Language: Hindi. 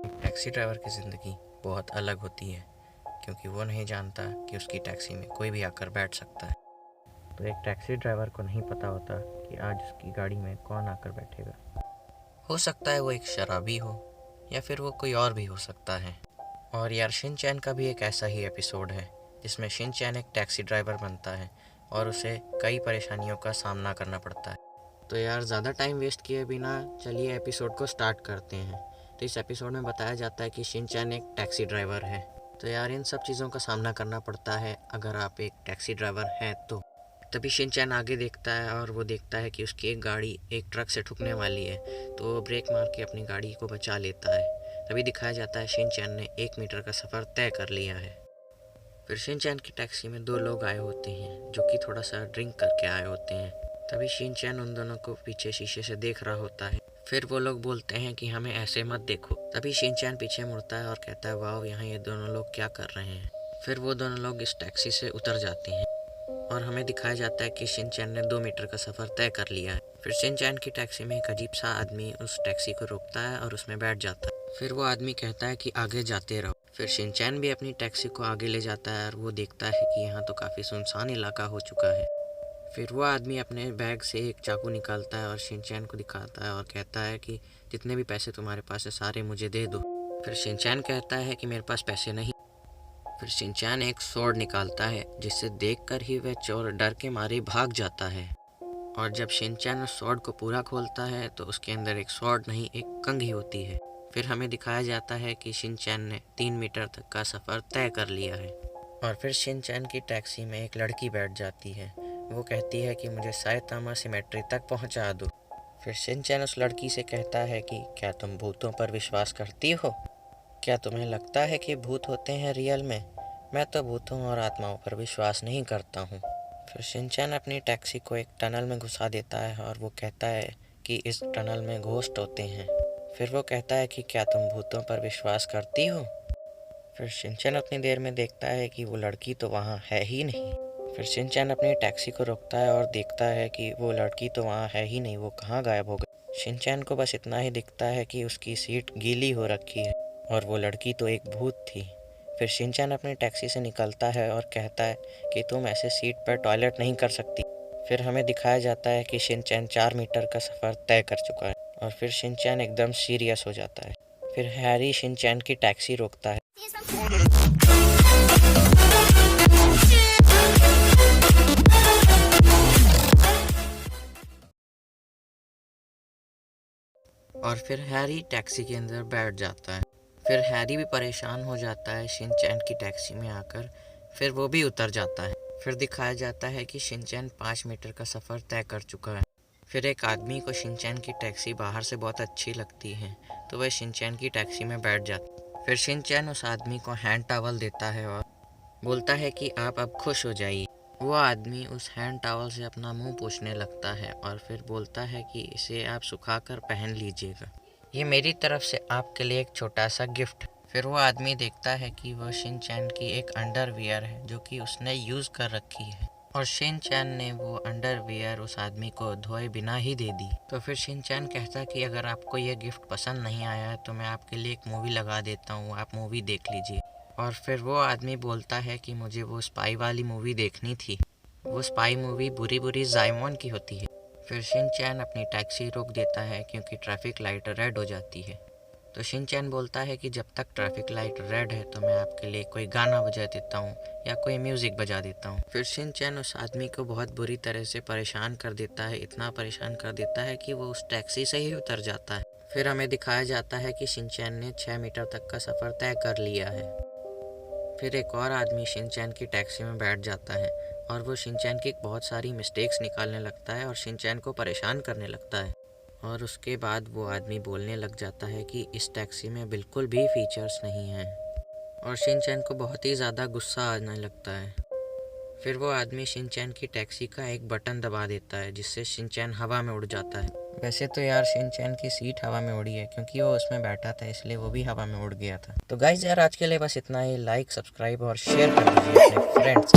टैक्सी ड्राइवर की ज़िंदगी बहुत अलग होती है क्योंकि वो नहीं जानता कि उसकी टैक्सी में कोई भी आकर बैठ सकता है। तो एक टैक्सी ड्राइवर को नहीं पता होता कि आज उसकी गाड़ी में कौन आकर बैठेगा। हो सकता है वो एक शराबी हो या फिर वो कोई और भी हो सकता है। और यार शिनचैन का भी एक ऐसा ही एपिसोड है जिसमें शिनचैन एक टैक्सी ड्राइवर बनता है और उसे कई परेशानियों का सामना करना पड़ता है। तो यार ज़्यादा टाइम वेस्ट किए बिना चलिए एपिसोड को स्टार्ट करते हैं। तो इस एपिसोड में बताया जाता है कि शिनचैन एक टैक्सी ड्राइवर है। तो यार इन सब चीज़ों का सामना करना पड़ता है अगर आप एक टैक्सी ड्राइवर हैं तो। तभी शिनचैन आगे देखता है और वो देखता है कि उसकी एक गाड़ी एक ट्रक से ठुकने वाली है, तो वो ब्रेक मार के अपनी गाड़ी को बचा लेता है। तभी दिखाया जाता है शिनचैन ने 1 मीटर का सफ़र तय कर लिया है। फिर शिनचैन की टैक्सी में 2 लोग आए होते हैं जो कि थोड़ा सा ड्रिंक करके आए होते हैं। तभी शिनचैन उन दोनों को पीछे शीशे से देख रहा होता है। फिर वो लोग बोलते हैं कि हमें ऐसे मत देखो। तभी शिनचैन पीछे मुड़ता है और कहता है वाह यहाँ ये दोनों लोग क्या कर रहे हैं। फिर वो दोनों लोग इस टैक्सी से उतर जाते हैं और हमें दिखाया जाता है कि शिनचैन ने 2 मीटर का सफ़र तय कर लिया है। फिर शिनचैन की टैक्सी में एक अजीब सा आदमी उस टैक्सी को रोकता है और उसमें बैठ जाता है। फिर वो आदमी कहता है कि आगे जाते रहो। फिर शिनचैन भी अपनी टैक्सी को आगे ले जाता है और वो देखता है कि यहाँ तो काफ़ी सुनसान इलाका हो चुका है। फिर वो आदमी अपने बैग से एक चाकू निकालता है और शिनचैन को दिखाता है और कहता है कि जितने भी पैसे तुम्हारे पास है सारे मुझे दे दो। फिर शिनचैन कहता है कि मेरे पास पैसे नहीं। फिर शिनचैन एक स्वॉर्ड निकालता है जिसे देखकर ही वह चोर डर के मारे भाग जाता है। और जब शिनचैन उस स्वॉर्ड को पूरा खोलता है तो उसके अंदर एक स्वॉर्ड नहीं एक कंघी होती है। फिर हमें दिखाया जाता है कि शिनचैन ने 3 मीटर तक का सफ़र तय कर लिया है। और फिर शिनचैन की टैक्सी में एक लड़की बैठ जाती है। वो कहती है कि मुझे साइतामा सिमेट्री तक पहुंचा दो। फिर शिनचैन उस लड़की से कहता है कि क्या तुम भूतों पर विश्वास करती हो? क्या तुम्हें लगता है कि भूत होते हैं रियल में? मैं तो भूतों और आत्माओं पर विश्वास नहीं करता हूँ। फिर शिनचैन अपनी टैक्सी को एक टनल में घुसा देता है और वो कहता है कि इस टनल में घोस्ट होते हैं। फिर वो कहता है कि क्या तुम भूतों पर विश्वास करती हो? फिर शिनचैन अपनी देर में देखता है कि वो लड़की तो वहाँ है ही नहीं। फिर शिनचैन अपनी टैक्सी को रोकता है और देखता है कि वो लड़की तो वहाँ है ही नहीं, वो कहाँ गायब हो गई। शिनचैन को बस इतना ही दिखता है कि उसकी सीट गीली हो रखी है और वो लड़की तो एक भूत थी। फिर शिनचैन अपनी टैक्सी से निकलता है और कहता है कि तुम ऐसे सीट पर टॉयलेट नहीं कर सकती। फिर हमें दिखाया जाता है कि शिनचैन 4 मीटर का सफ़र तय कर चुका है और फिर शिनचैन एकदम सीरियस हो जाता है। फिर हैरी शिनचैन की टैक्सी रोकता है। और फिर हैरी टैक्सी के अंदर बैठ जाता है। फिर हैरी भी परेशान हो जाता है शिनचैन की टैक्सी में आकर। फिर वो भी उतर जाता है। फिर दिखाया जाता है कि शिनचैन 5 मीटर का सफ़र तय कर चुका है। फिर एक आदमी को शिनचैन की टैक्सी बाहर से बहुत अच्छी लगती है तो वह शिनचैन की टैक्सी में बैठ जाता है। फिर शिनचैन उस आदमी को हैंड टॉवल देता है और बोलता है कि आप अब खुश हो जाइए। वो आदमी उस हैंड टॉवल से अपना मुंह पोंछने लगता है और फिर बोलता है कि इसे आप सुखाकर पहन लीजिएगा, ये मेरी तरफ से आपके लिए एक छोटा सा गिफ्ट। फिर वो आदमी देखता है कि वह शिनचैन की एक अंडरवियर है जो कि उसने यूज़ कर रखी है और शिनचैन ने वो अंडरवियर उस आदमी को धोए बिना ही दे दी। तो फिर शिनचैन कहता है कि अगर आपको ये गिफ्ट पसंद नहीं आया है तो मैं आपके लिए एक मूवी लगा देता हूँ, आप मूवी देख लीजिए। और फिर वो आदमी बोलता है कि मुझे वो स्पाई वाली मूवी देखनी थी। वो स्पाई मूवी बुरी बुरी जाइमोन की होती है। फिर शिनचैन अपनी टैक्सी रोक देता है क्योंकि ट्रैफिक लाइट रेड हो जाती है। तो शिनचैन बोलता है कि जब तक ट्रैफिक लाइट रेड है तो मैं आपके लिए कोई गाना बजा देता हूँ या कोई म्यूज़िक बजा देता हूँ। फिर शिनचैन उस आदमी को बहुत बुरी तरह से परेशान कर देता है, इतना परेशान कर देता है कि वो उस टैक्सी से ही उतर जाता है। फिर हमें दिखाया जाता है कि शिनचैन ने 6 मीटर तक का सफ़र तय कर लिया है। फिर एक और आदमी शिनचैन की टैक्सी में बैठ जाता है और वो शिनचैन की बहुत सारी मिस्टेक्स निकालने लगता है और शिनचैन को परेशान करने लगता है। और उसके बाद वो आदमी बोलने लग जाता है कि इस टैक्सी में बिल्कुल भी फीचर्स नहीं हैं और शिनचैन को बहुत ही ज़्यादा गुस्सा आने लगता है। फिर वो आदमी शिनचैन की टैक्सी का एक बटन दबा देता है जिससे शिनचैन हवा में उड़ जाता है। वैसे तो यार शिनचैन की सीट हवा में उड़ी है क्योंकि वो उसमें बैठा था, इसलिए वो भी हवा में उड़ गया था। तो गाइज यार आज के लिए बस इतना ही। लाइक, सब्सक्राइब और शेयर कर दीजिए अपने फ्रेंड्स।